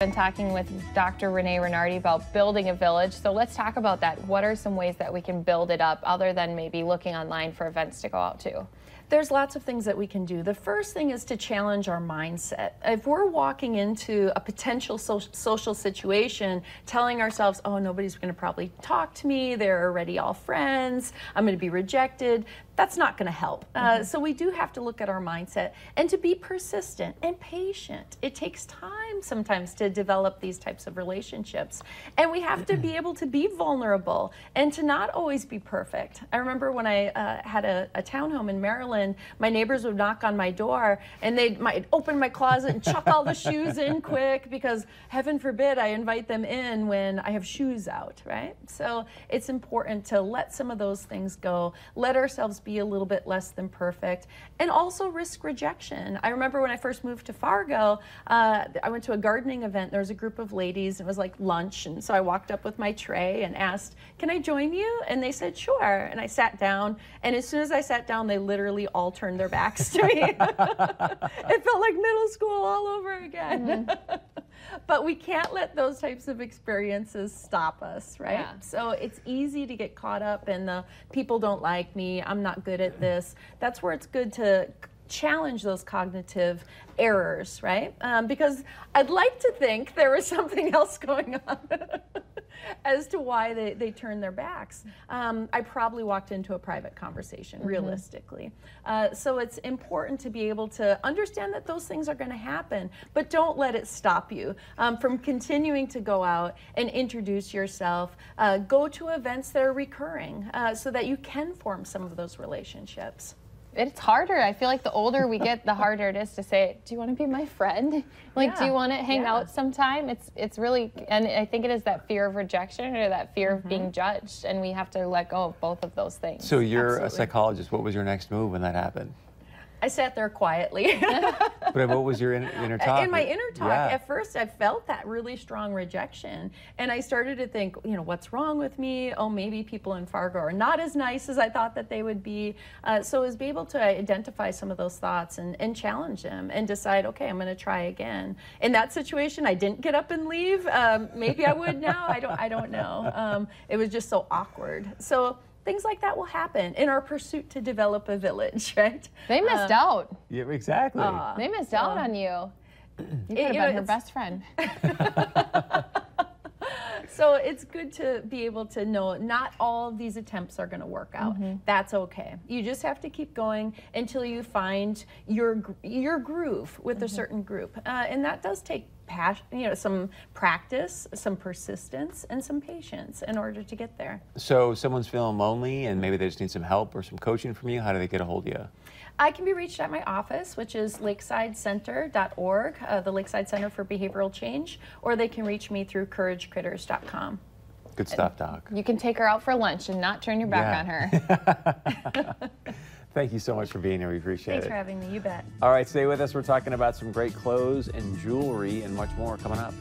Been talking with Dr. Renee Renardi about building a village. So let's talk about that. What are some ways that we can build it up other than maybe looking online for events to go out to? There's lots of things that we can do. The first thing is to challenge our mindset. If we're walking into a potential social situation telling ourselves, oh, nobody's going to probably talk to me, they're already all friends, I'm going to be rejected, that's not going to help. So we do have to look at our mindset and to be persistent and patient. It takes time sometimes to develop these types of relationships. And we have to be able to be vulnerable and to not always be perfect. I remember when I had a townhome in Maryland, my neighbors would knock on my door and they might open my closet and chuck all the shoes in quick because heaven forbid I invite them in when I have shoes out, right? So it's important to let some of those things go, let ourselves be a little bit less than perfect, and also risk rejection. I remember when I first moved to Fargo, I went to a gardening event. There was a group of ladies, and it was like lunch, and so I walked up with my tray and asked, can I join you? And they said, sure. And I sat down, and as soon as I sat down, they literally all turned their backs to me. It felt like middle school all over again. But we can't let those types of experiences stop us, right? Yeah. So it's easy to get caught up in the people don't like me, I'm not good at this. That's where it's good to challenge those cognitive errors, right? Because I'd like to think there was something else going on as to why they turned their backs. I probably walked into a private conversation, realistically. So it's important to be able to understand that those things are going to happen, but don't let it stop you from continuing to go out and introduce yourself. Go to events that are recurring so that you can form some of those relationships. It's harder. I feel like the older we get, the harder it is to say, do you want to be my friend? Like, do you want to hang out sometime? It's really, and I think it is that fear of rejection or that fear of being judged, and we have to let go of both of those things. So you're a psychologist. What was your next move when that happened? I sat there quietly. But what was your inner talk? In my inner talk, at first I felt that really strong rejection. And I started to think, you know, what's wrong with me? Oh, maybe people in Fargo are not as nice as I thought that they would be. So I was able to identify some of those thoughts and challenge them and decide, okay, I'm going to try again. In that situation, I didn't get up and leave. Maybe I would now. I don't know. It was just so awkward. So things like that will happen in our pursuit to develop a village, right? They missed out. Yeah, exactly. They missed out on you. You could have been her best friend. So it's good to be able to know not all of these attempts are going to work out. That's okay. You just have to keep going until you find your groove with a certain group. And that does take passion, you know, some practice, some persistence, and some patience in order to get there. So someone's feeling lonely and maybe they just need some help or some coaching from you. How do they get a hold of you? I can be reached at my office, which is lakesidecenter.org, the Lakeside Center for Behavioral Change, or they can reach me through couragecritters.com. Good stuff, Doc. You can take her out for lunch and not turn your back on her. Thank you so much for being here. We appreciate it. Thanks for having me. You bet. All right, stay with us. We're talking about some great clothes and jewelry and much more coming up.